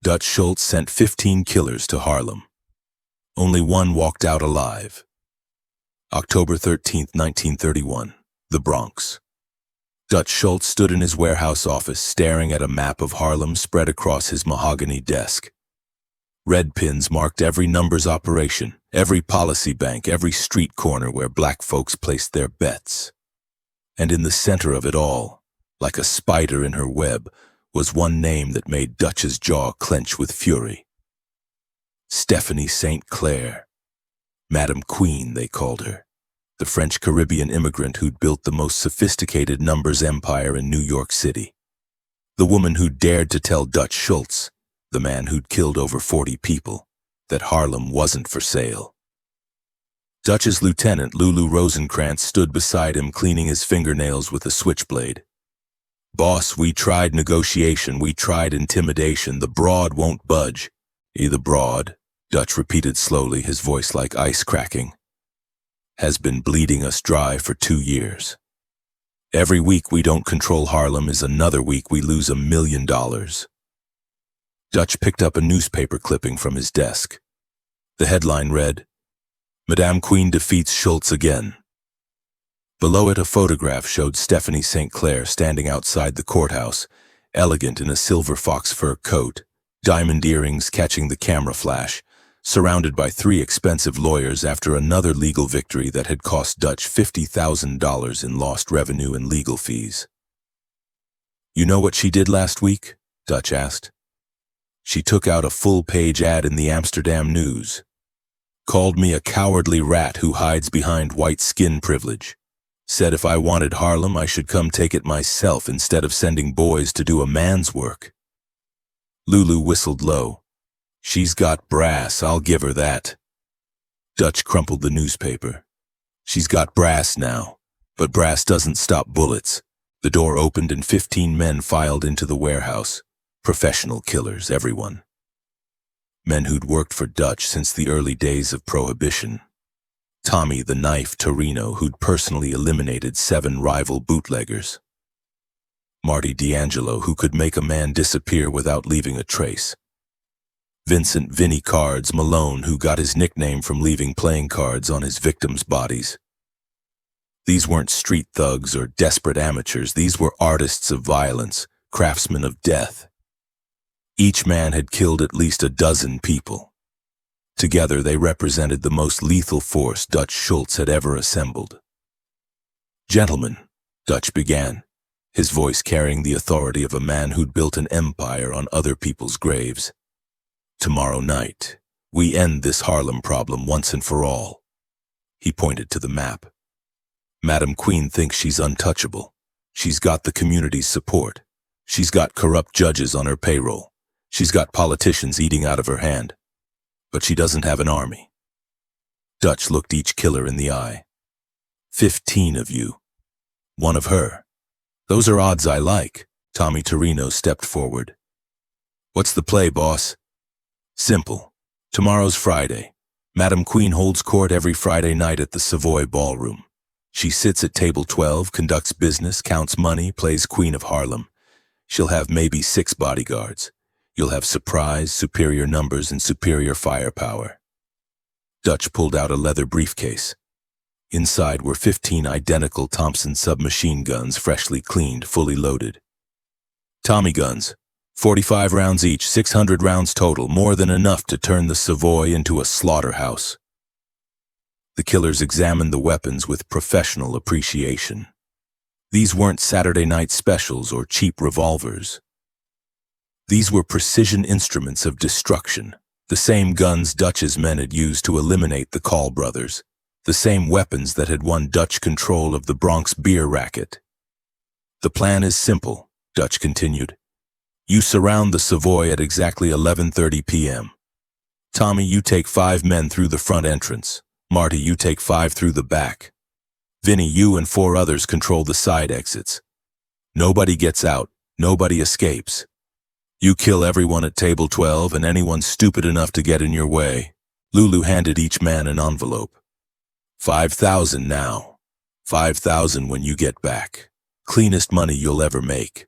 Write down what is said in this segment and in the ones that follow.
Dutch Schultz sent 15 killers to Harlem. Only one walked out alive. October 13, 1931, the Bronx. Dutch Schultz stood in his warehouse office staring at a map of Harlem spread across his mahogany desk. Red pins marked every numbers operation, every policy bank, every street corner where black folks placed their bets. And in the center of it all, like a spider in her web, was one name that made Dutch's jaw clench with fury. Stephanie St. Clair. Madame Queen, they called her. The French Caribbean immigrant who'd built the most sophisticated numbers empire in New York City. The woman who dared to tell Dutch Schultz, the man who'd killed over 40 people, that Harlem wasn't for sale. Dutch's lieutenant, Lulu Rosenkrantz, stood beside him cleaning his fingernails with a switchblade. "Boss, we tried negotiation, we tried intimidation, the broad won't budge." "The broad," Dutch repeated slowly, his voice like ice cracking, "has been bleeding us dry for 2 years. Every week we don't control Harlem is another week we lose $1 million. Dutch picked up a newspaper clipping from his desk. The headline read, "Madame Queen defeats Schultz again." Below it, a photograph showed Stephanie St. Clair standing outside the courthouse, elegant in a silver fox fur coat, diamond earrings catching the camera flash, surrounded by 3 expensive lawyers after another legal victory that had cost Dutch $50,000 in lost revenue and legal fees. "You know what she did last week?" Dutch asked. "She took out a full-page ad in the Amsterdam News. Called me a cowardly rat who hides behind white skin privilege. Said if I wanted Harlem, I should come take it myself instead of sending boys to do a man's work." Lulu whistled low. "She's got brass, I'll give her that." Dutch crumpled the newspaper. "She's got brass now, but brass doesn't stop bullets." The door opened and 15 men filed into the warehouse. Professional killers, everyone. Men who'd worked for Dutch since the early days of Prohibition. Tommy the Knife Torino, who'd personally eliminated 7 rival bootleggers. Marty D'Angelo, who could make a man disappear without leaving a trace. Vincent Vinnie Cards Malone, who got his nickname from leaving playing cards on his victims' bodies. These weren't street thugs or desperate amateurs, these were artists of violence, craftsmen of death. Each man had killed at least a dozen people. Together they represented the most lethal force Dutch Schultz had ever assembled. "Gentlemen," Dutch began, his voice carrying the authority of a man who'd built an empire on other people's graves. "Tomorrow night, we end this Harlem problem once and for all." He pointed to the map. "Madame Queen thinks she's untouchable. She's got the community's support. She's got corrupt judges on her payroll. She's got politicians eating out of her hand. But she doesn't have an army." Dutch looked each killer in the eye. 15 of you. One of her. Those are odds I like." Tommy Torino stepped forward. "What's the play, boss?" "Simple. Tomorrow's Friday. Madame Queen holds court every Friday night at the Savoy Ballroom. She sits at table 12, conducts business, counts money, plays Queen of Harlem. She'll have maybe 6 bodyguards. You'll have surprise, superior numbers, and superior firepower." Dutch pulled out a leather briefcase. Inside were 15 identical Thompson submachine guns, freshly cleaned, fully loaded. "Tommy guns, 45 rounds each, 600 rounds total, more than enough to turn the Savoy into a slaughterhouse." The killers examined the weapons with professional appreciation. These weren't Saturday night specials or cheap revolvers. These were precision instruments of destruction, the same guns Dutch's men had used to eliminate the Call brothers, the same weapons that had won Dutch control of the Bronx beer racket. "The plan is simple," Dutch continued. "You surround the Savoy at exactly 11:30 p.m. Tommy, you take 5 men through the front entrance. Marty, you take 5 through the back. Vinny, you and 4 others control the side exits. Nobody gets out, nobody escapes. You kill everyone at table 12 and anyone stupid enough to get in your way." Lulu handed each man an envelope. 5,000 now. 5,000 when you get back. Cleanest money you'll ever make."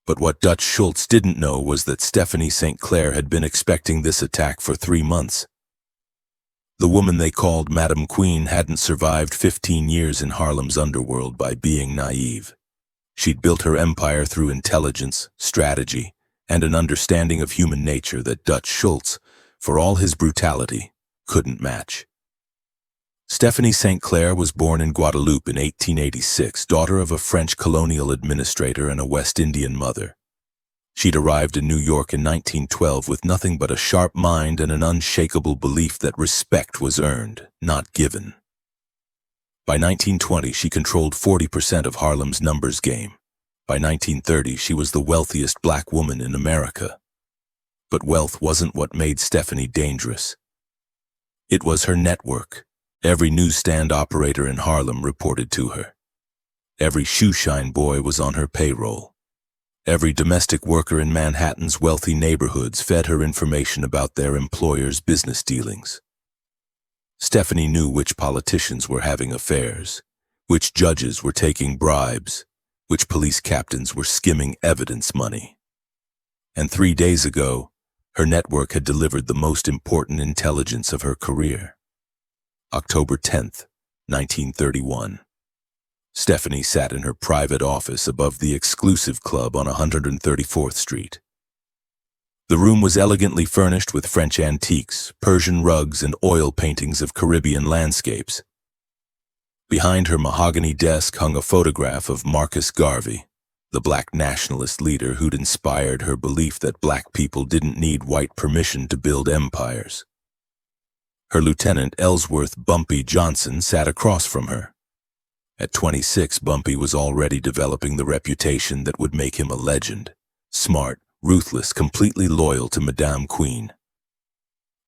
But what Dutch Schultz didn't know was that Stephanie St. Clair had been expecting this attack for 3 months. The woman they called Madam Queen hadn't survived 15 years in Harlem's underworld by being naive. She'd built her empire through intelligence, strategy, and an understanding of human nature that Dutch Schultz, for all his brutality, couldn't match. Stephanie St. Clair was born in Guadeloupe in 1886, daughter of a French colonial administrator and a West Indian mother. She'd arrived in New York in 1912 with nothing but a sharp mind and an unshakable belief that respect was earned, not given. By 1920, she controlled 40% of Harlem's numbers game. By 1930, she was the wealthiest black woman in America. But wealth wasn't what made Stephanie dangerous. It was her network. Every newsstand operator in Harlem reported to her. Every shoeshine boy was on her payroll. Every domestic worker in Manhattan's wealthy neighborhoods fed her information about their employers' business dealings. Stephanie knew which politicians were having affairs, which judges were taking bribes, which police captains were skimming evidence money. And 3 days ago, her network had delivered the most important intelligence of her career. October 10th, 1931. Stephanie sat in her private office above the exclusive club on 134th Street. The room was elegantly furnished with French antiques, Persian rugs, and oil paintings of Caribbean landscapes. Behind her mahogany desk hung a photograph of Marcus Garvey, the black nationalist leader who'd inspired her belief that black people didn't need white permission to build empires. Her lieutenant, Ellsworth "Bumpy" Johnson, sat across from her. At 26, Bumpy was already developing the reputation that would make him a legend. Smart, ruthless, completely loyal to Madame Queen.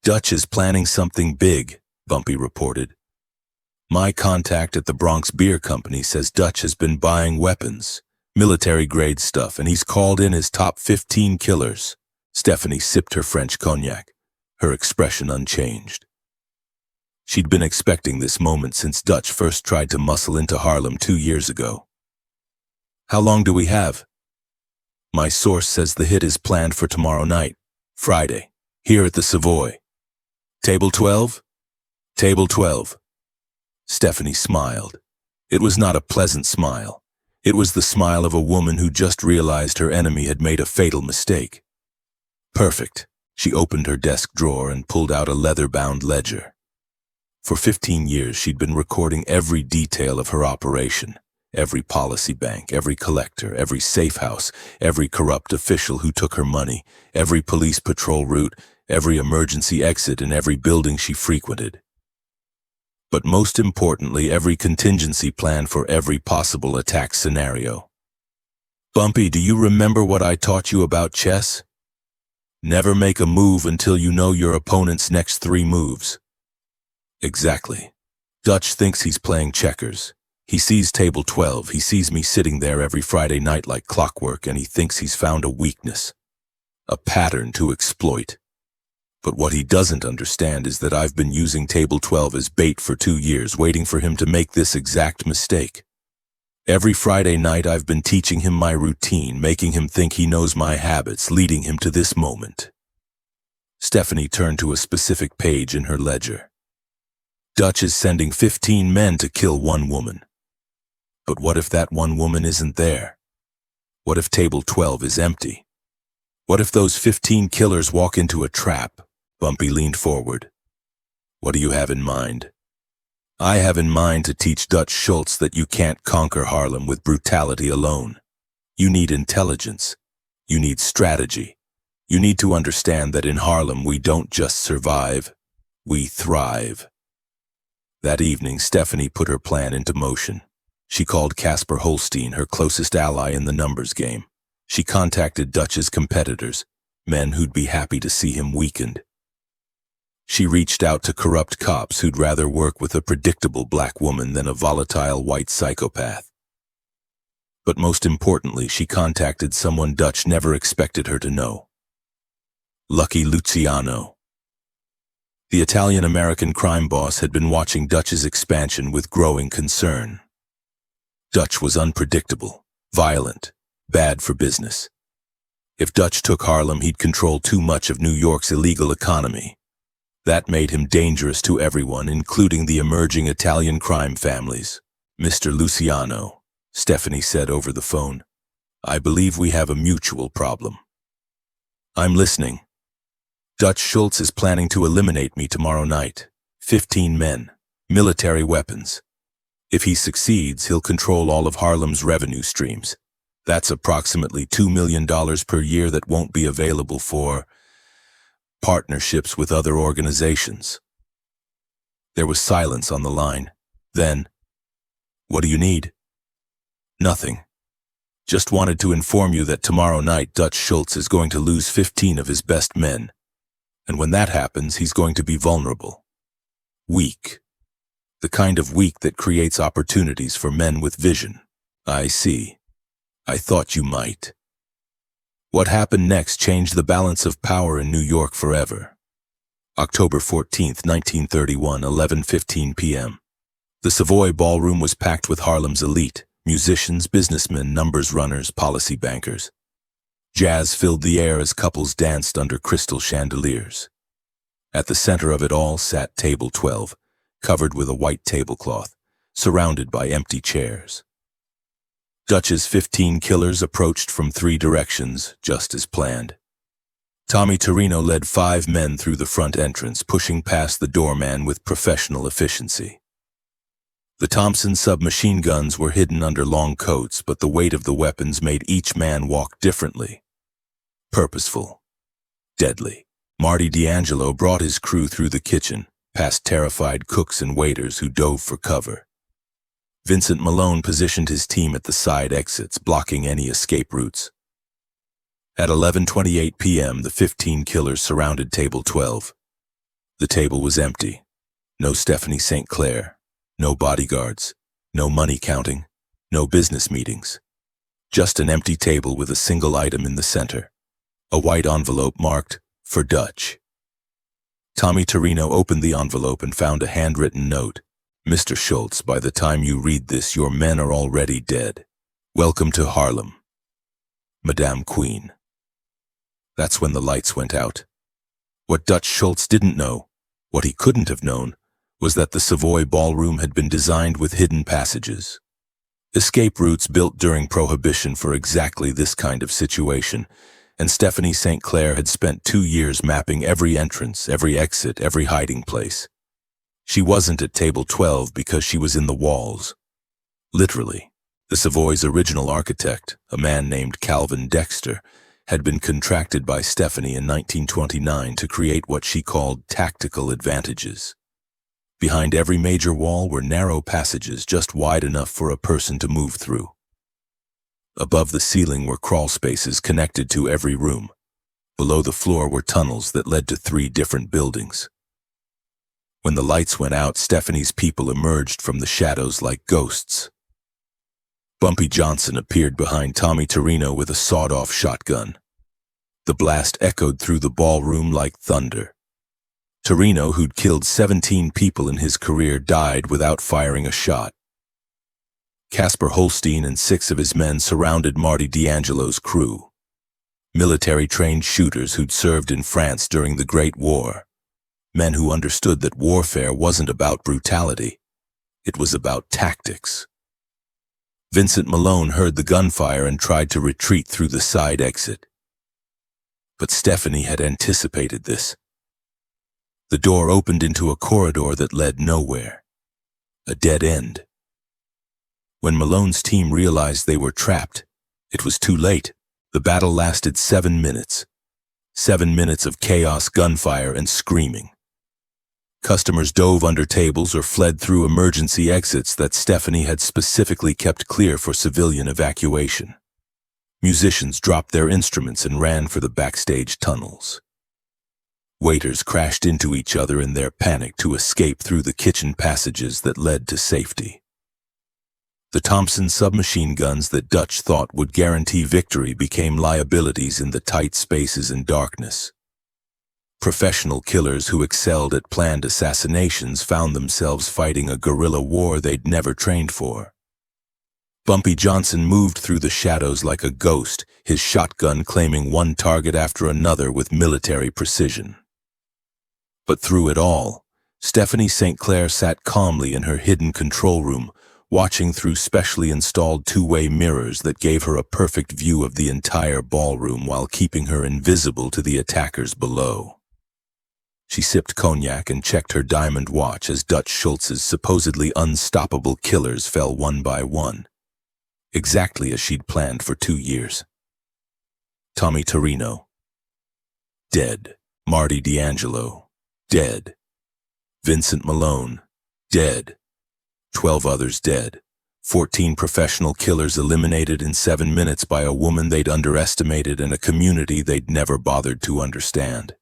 "Dutch is planning something big," Bumpy reported. "My contact at the Bronx Beer Company says Dutch has been buying weapons, military-grade stuff, and he's called in his top 15 killers." Stephanie sipped her French cognac, her expression unchanged. She'd been expecting this moment since Dutch first tried to muscle into Harlem 2 years ago. "How long do we have?" "My source says the hit is planned for tomorrow night, Friday, here at the Savoy. Table 12? Table 12. Stephanie smiled. It was not a pleasant smile. It was the smile of a woman who just realized her enemy had made a fatal mistake. Perfect. She opened her desk drawer and pulled out a leather-bound ledger. For 15 years, she'd been recording every detail of her operation. Every policy bank, every collector, every safe house, every corrupt official who took her money, every police patrol route, every emergency exit, and every building she frequented. But most importantly, every contingency plan for every possible attack scenario. "Bumpy, do you remember what I taught you about chess? Never make a move until you know your opponent's next 3 moves. Exactly. Dutch thinks he's playing checkers. He sees table 12, he sees me sitting there every Friday night like clockwork, and he thinks he's found a weakness, a pattern to exploit. But what he doesn't understand is that I've been using table 12 as bait for 2 years, waiting for him to make this exact mistake. Every Friday night I've been teaching him my routine, making him think he knows my habits, leading him to this moment." Stephanie turned to a specific page in her ledger. "Dutch is sending 15 men to kill 1 woman. But what if that 1 woman isn't there? What if table 12 is empty? What if those 15 killers walk into a trap?" Bumpy leaned forward. "What do you have in mind?" "I have in mind to teach Dutch Schultz that you can't conquer Harlem with brutality alone. You need intelligence. You need strategy. You need to understand that in Harlem we don't just survive, we thrive." That evening, Stephanie put her plan into motion. She called Casper Holstein, her closest ally in the numbers game. She contacted Dutch's competitors, men who'd be happy to see him weakened. She reached out to corrupt cops who'd rather work with a predictable black woman than a volatile white psychopath. But most importantly, she contacted someone Dutch never expected her to know. Lucky Luciano. The Italian-American crime boss had been watching Dutch's expansion with growing concern. Dutch was unpredictable, violent, bad for business. If Dutch took Harlem, he'd control too much of New York's illegal economy. That made him dangerous to everyone, including the emerging Italian crime families. Mr. Luciano, Stephanie said over the phone, I believe we have a mutual problem. I'm listening. Dutch Schultz is planning to eliminate me tomorrow night. 15 men, military weapons. If he succeeds, he'll control all of Harlem's revenue streams. That's approximately $2 million per year that won't be available for partnerships with other organizations. There was silence on the line. Then, what do you need? Nothing. Just wanted to inform you that tomorrow night Dutch Schultz is going to lose 15 of his best men. And when that happens, he's going to be vulnerable. Weak. The kind of weak that creates opportunities for men with vision. I see. I thought you might. What happened next changed the balance of power in New York forever. October 14th, 1931, 11:15 p.m. The Savoy Ballroom was packed with Harlem's elite, musicians, businessmen, numbers runners, policy bankers. Jazz filled the air as couples danced under crystal chandeliers. At the center of it all sat Table 12, covered with a white tablecloth, surrounded by empty chairs. Dutch's 15 killers approached from 3 directions, just as planned. Tommy Torino led 5 men through the front entrance, pushing past the doorman with professional efficiency. The Thompson submachine guns were hidden under long coats, but the weight of the weapons made each man walk differently. Purposeful. Deadly. Marty D'Angelo brought his crew through the kitchen, past terrified cooks and waiters who dove for cover. Vincent Malone positioned his team at the side exits, blocking any escape routes. At 11:28 p.m., the 15 killers surrounded Table 12. The table was empty. No Stephanie St. Clair. No bodyguards, no money counting, no business meetings. Just an empty table with a single item in the center. A white envelope marked, for Dutch. Tommy Torino opened the envelope and found a handwritten note. Mr. Schultz, by the time you read this, your men are already dead. Welcome to Harlem. Madame Queen. That's when the lights went out. What Dutch Schultz didn't know, what he couldn't have known, was that the Savoy Ballroom had been designed with hidden passages. Escape routes built during Prohibition for exactly this kind of situation, and Stephanie St. Clair had spent 2 years mapping every entrance, every exit, every hiding place. She wasn't at Table 12 because she was in the walls. Literally, the Savoy's original architect, a man named Calvin Dexter, had been contracted by Stephanie in 1929 to create what she called tactical advantages. Behind every major wall were narrow passages just wide enough for a person to move through. Above the ceiling were crawl spaces connected to every room. Below the floor were tunnels that led to 3 different buildings. When the lights went out, Stephanie's people emerged from the shadows like ghosts. Bumpy Johnson appeared behind Tommy Torino with a sawed-off shotgun. The blast echoed through the ballroom like thunder. Torino, who'd killed 17 people in his career, died without firing a shot. Casper Holstein and 6 of his men surrounded Marty D'Angelo's crew. Military-trained shooters who'd served in France during the Great War. Men who understood that warfare wasn't about brutality. It was about tactics. Vincent Malone heard the gunfire and tried to retreat through the side exit. But Stephanie had anticipated this. The door opened into a corridor that led nowhere. A dead end. When Malone's team realized they were trapped, it was too late. The battle lasted 7 minutes. 7 minutes of chaos, gunfire, and screaming. Customers dove under tables or fled through emergency exits that Stephanie had specifically kept clear for civilian evacuation. Musicians dropped their instruments and ran for the backstage tunnels. Waiters crashed into each other in their panic to escape through the kitchen passages that led to safety. The Thompson submachine guns that Dutch thought would guarantee victory became liabilities in the tight spaces and darkness. Professional killers who excelled at planned assassinations found themselves fighting a guerrilla war they'd never trained for. Bumpy Johnson moved through the shadows like a ghost, his shotgun claiming one target after another with military precision. But through it all, Stephanie St. Clair sat calmly in her hidden control room, watching through specially installed two-way mirrors that gave her a perfect view of the entire ballroom while keeping her invisible to the attackers below. She sipped cognac and checked her diamond watch as Dutch Schultz's supposedly unstoppable killers fell one by one, exactly as she'd planned for 2 years. Tommy Torino, dead. Marty D'Angelo, dead. Vincent Malone, dead. 12 others dead. 14 professional killers eliminated in 7 minutes by a woman they'd underestimated and a community they'd never bothered to understand.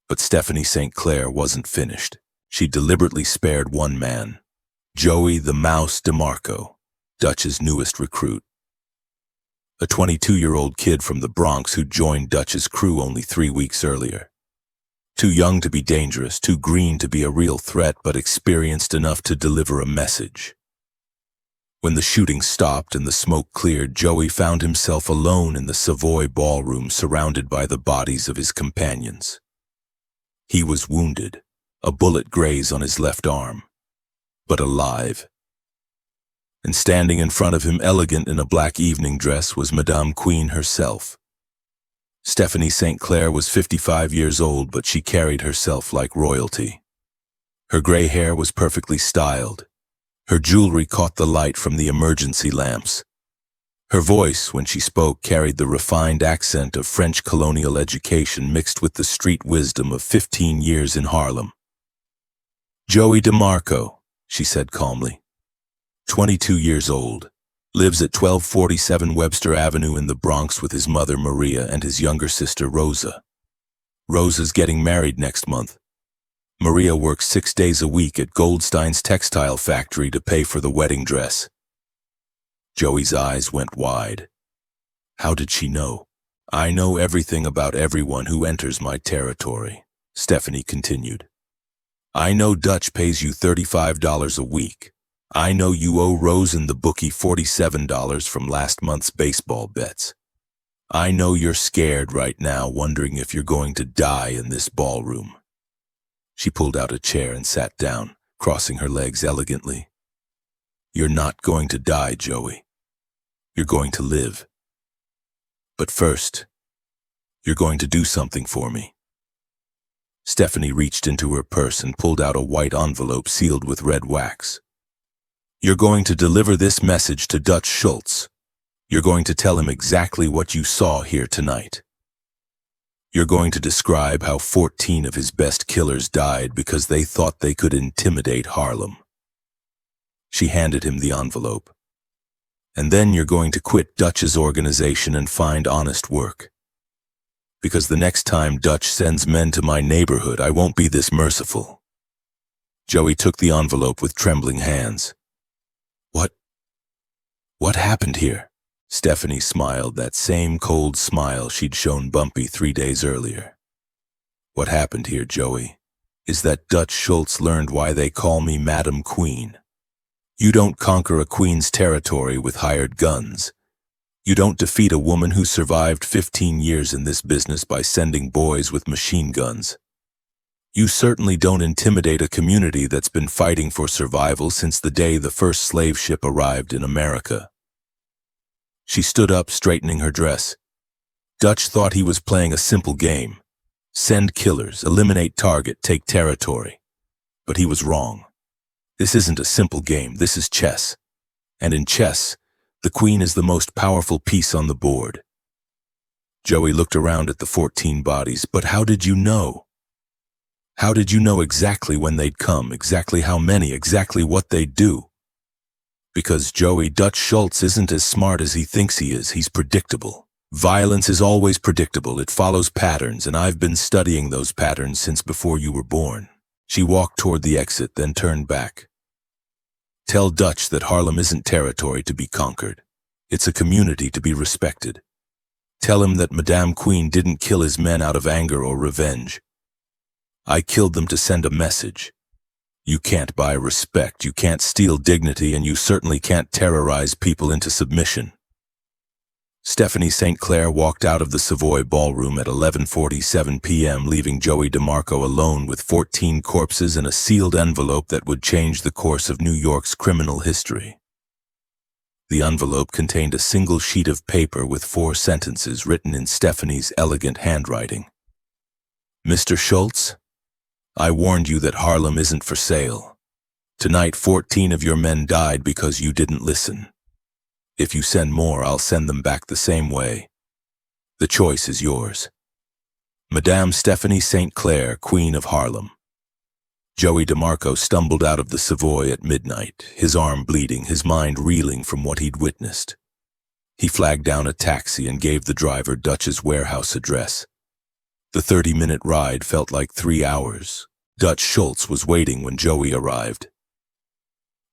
But Stephanie St. Clair wasn't finished. She deliberately spared one man, Joey the Mouse DeMarco, Dutch's newest recruit. A 22-year-old kid from the Bronx who joined Dutch's crew only 3 weeks earlier. Too young to be dangerous, too green to be a real threat, but experienced enough to deliver a message. When the shooting stopped and the smoke cleared, Joey found himself alone in the Savoy Ballroom, surrounded by the bodies of his companions. He was wounded, a bullet grazed on his left arm, but alive. And standing in front of him, elegant in a black evening dress, was Madame Queen herself. Stephanie St. Clair was 55 years old, but she carried herself like royalty. Her gray hair was perfectly styled. Her jewelry caught the light from the emergency lamps. Her voice, when she spoke, carried the refined accent of French colonial education mixed with the street wisdom of 15 years in Harlem. Joey DeMarco, she said calmly. 22 years old. Lives at 1247 Webster Avenue in the Bronx with his mother Maria and his younger sister Rosa. Rosa's getting married next month. Maria works 6 days a week at Goldstein's textile factory to pay for the wedding dress. Joey's eyes went wide. How did she know? I know everything about everyone who enters my territory, Stephanie continued. I know Dutch pays you $35 a week. I know you owe Rose and the bookie $47 from last month's baseball bets. I know you're scared right now, wondering if you're going to die in this ballroom. She pulled out a chair and sat down, crossing her legs elegantly. You're not going to die, Joey. You're going to live. But first, you're going to do something for me. Stephanie reached into her purse and pulled out a white envelope sealed with red wax. You're going to deliver this message to Dutch Schultz. You're going to tell him exactly what you saw here tonight. You're going to describe how 14 of his best killers died because they thought they could intimidate Harlem. She handed him the envelope. And then you're going to quit Dutch's organization and find honest work. Because the next time Dutch sends men to my neighborhood, I won't be this merciful. Joey took the envelope with trembling hands. What happened here? Stephanie smiled, that same cold smile she'd shown Bumpy 3 days earlier. What happened here, Joey, is that Dutch Schultz learned why they call me Madam Queen. You don't conquer a queen's territory with hired guns. You don't defeat a woman who survived 15 years in this business by sending boys with machine guns. You certainly don't intimidate a community that's been fighting for survival since the day the first slave ship arrived in America. She stood up, straightening her dress. Dutch thought he was playing a simple game. Send killers, eliminate target, take territory. But he was wrong. This isn't a simple game, this is chess. And in chess, the queen is the most powerful piece on the board. Joey looked around at the 14 bodies. But how did you know? How did you know exactly when they'd come, exactly how many, exactly what they'd do? Because, Joey, Dutch Schultz isn't as smart as he thinks he is. He's predictable. Violence is always predictable. It follows patterns, and I've been studying those patterns since before you were born. She walked toward the exit, then turned back. Tell Dutch that Harlem isn't territory to be conquered. It's a community to be respected. Tell him that Madame Queen didn't kill his men out of anger or revenge. I killed them to send a message. You can't buy respect, you can't steal dignity, and you certainly can't terrorize people into submission. Stephanie St. Clair walked out of the Savoy Ballroom at 11:47 p.m., leaving Joey DeMarco alone with 14 corpses and a sealed envelope that would change the course of New York's criminal history. The envelope contained a single sheet of paper with 4 sentences written in Stephanie's elegant handwriting. Mr. Schultz, I warned you that Harlem isn't for sale. Tonight, 14 of your men died because you didn't listen. If you send more, I'll send them back the same way. The choice is yours. Madame Stephanie St. Clair, Queen of Harlem. Joey DeMarco stumbled out of the Savoy at midnight, his arm bleeding, his mind reeling from what he'd witnessed. He flagged down a taxi and gave the driver Dutch's warehouse address. The 30-minute ride felt like 3 hours. Dutch Schultz was waiting when Joey arrived.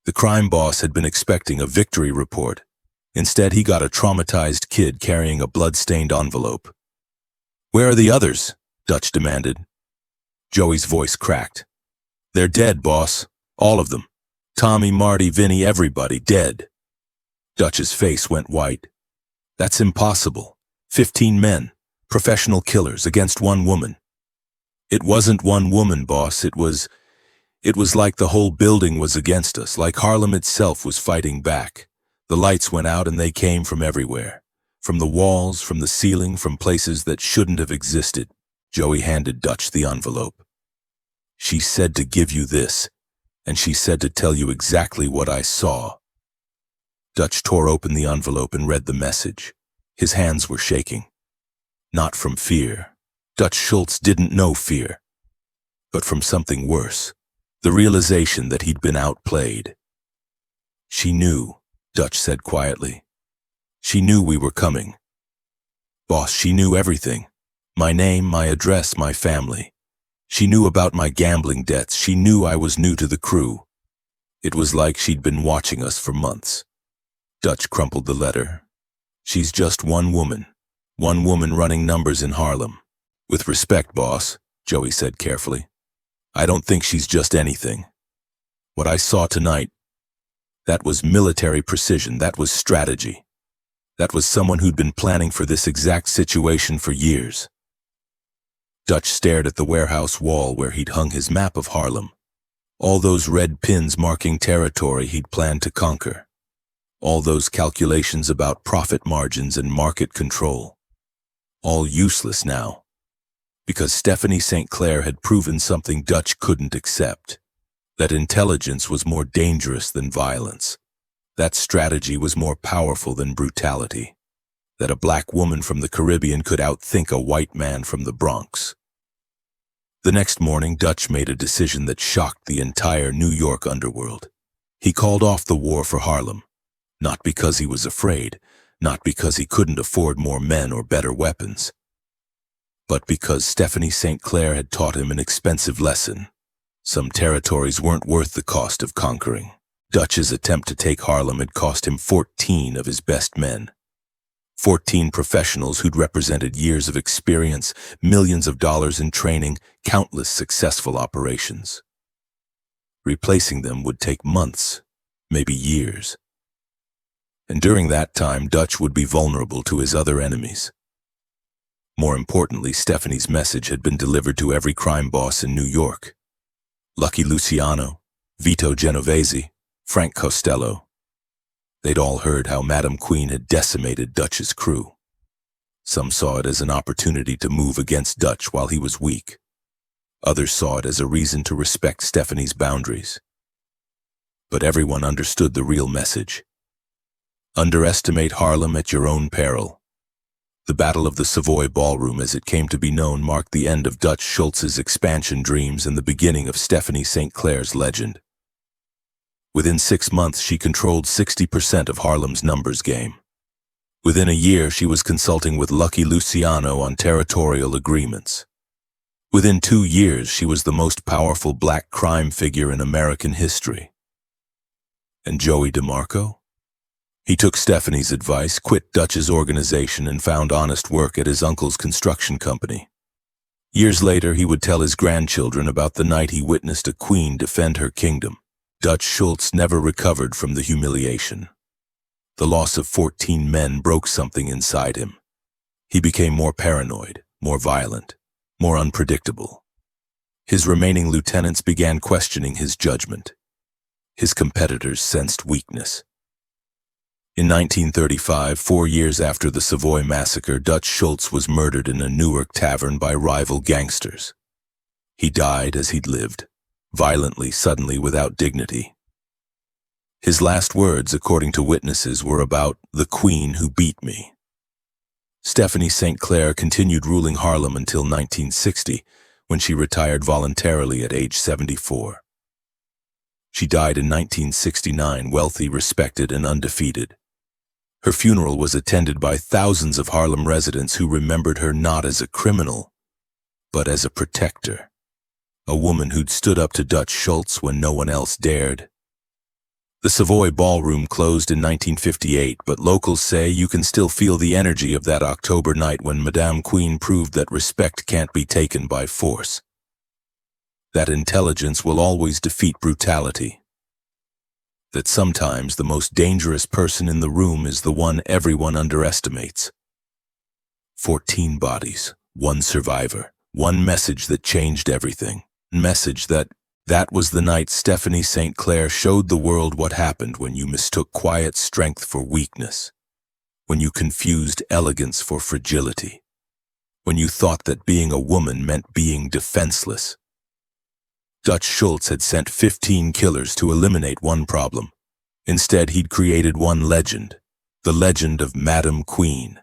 The crime boss had been expecting a victory report. Instead, he got a traumatized kid carrying a blood-stained envelope. Where are the others? Dutch demanded. Joey's voice cracked. They're dead, boss. All of them. Tommy, Marty, Vinny, everybody dead. Dutch's face went white. That's impossible. 15 men, professional killers against one woman. It wasn't one woman, boss. It was like the whole building was against us, like Harlem itself was fighting back. The lights went out and they came from everywhere. From the walls, from the ceiling, from places that shouldn't have existed. Joey handed Dutch the envelope. She said to give you this, and she said to tell you exactly what I saw. Dutch tore open the envelope and read the message. His hands were shaking. Not from fear. Dutch Schultz didn't know fear. But from something worse. The realization that he'd been outplayed. She knew. Dutch said quietly. She knew we were coming. Boss, she knew everything. My name, my address, my family. She knew about my gambling debts. She knew I was new to the crew. It was like she'd been watching us for months. Dutch crumpled the letter. She's just one woman running numbers in Harlem. With respect, boss, Joey said carefully. I don't think she's just anything. What I saw tonight, that was military precision, that was strategy. That was someone who'd been planning for this exact situation for years. Dutch stared at the warehouse wall where he'd hung his map of Harlem. All those red pins marking territory he'd planned to conquer. All those calculations about profit margins and market control. All useless now. Because Stephanie St. Clair had proven something Dutch couldn't accept. That intelligence was more dangerous than violence. That strategy was more powerful than brutality. That a black woman from the Caribbean could outthink a white man from the Bronx. The next morning, Dutch made a decision that shocked the entire New York underworld. He called off the war for Harlem. Not because he was afraid, not because he couldn't afford more men or better weapons, but because Stephanie St. Clair had taught him an expensive lesson. Some territories weren't worth the cost of conquering. Dutch's attempt to take Harlem had cost him 14 of his best men. 14 professionals who'd represented years of experience, millions of dollars in training, countless successful operations. Replacing them would take months, maybe years. And during that time, Dutch would be vulnerable to his other enemies. More importantly, Stephanie's message had been delivered to every crime boss in New York. Lucky Luciano, Vito Genovese, Frank Costello. They'd all heard how Madame Queen had decimated Dutch's crew. Some saw it as an opportunity to move against Dutch while he was weak. Others saw it as a reason to respect Stephanie's boundaries. But everyone understood the real message. Underestimate Harlem at your own peril. The Battle of the Savoy Ballroom, as it came to be known, marked the end of Dutch Schultz's expansion dreams and the beginning of Stephanie St. Clair's legend. Within 6 months, she controlled 60% of Harlem's numbers game. Within a year, she was consulting with Lucky Luciano on territorial agreements. Within 2 years, she was the most powerful black crime figure in American history. And Joey DeMarco? He took Stephanie's advice, quit Dutch's organization, and found honest work at his uncle's construction company. Years later, he would tell his grandchildren about the night he witnessed a queen defend her kingdom. Dutch Schultz never recovered from the humiliation. The loss of 14 men broke something inside him. He became more paranoid, more violent, more unpredictable. His remaining lieutenants began questioning his judgment. His competitors sensed weakness. In 1935, 4 years after the Savoy massacre, Dutch Schultz was murdered in a Newark tavern by rival gangsters. He died as he'd lived, violently, suddenly, without dignity. His last words, according to witnesses, were about the queen who beat me. Stephanie St. Clair continued ruling Harlem until 1960, when she retired voluntarily at age 74. She died in 1969, wealthy, respected, and undefeated. Her funeral was attended by thousands of Harlem residents who remembered her not as a criminal, but as a protector, a woman who'd stood up to Dutch Schultz when no one else dared. The Savoy Ballroom closed in 1958, but locals say you can still feel the energy of that October night when Madame Queen proved that respect can't be taken by force, that intelligence will always defeat brutality, that sometimes the most dangerous person in the room is the one everyone underestimates. 14 bodies, one survivor, one message that changed everything. Message that was the night Stephanie St. Clair showed the world what happened when you mistook quiet strength for weakness, when you confused elegance for fragility, when you thought that being a woman meant being defenseless. Dutch Schultz had sent 15 killers to eliminate one problem. Instead, he'd created one legend, the legend of Madame Queen.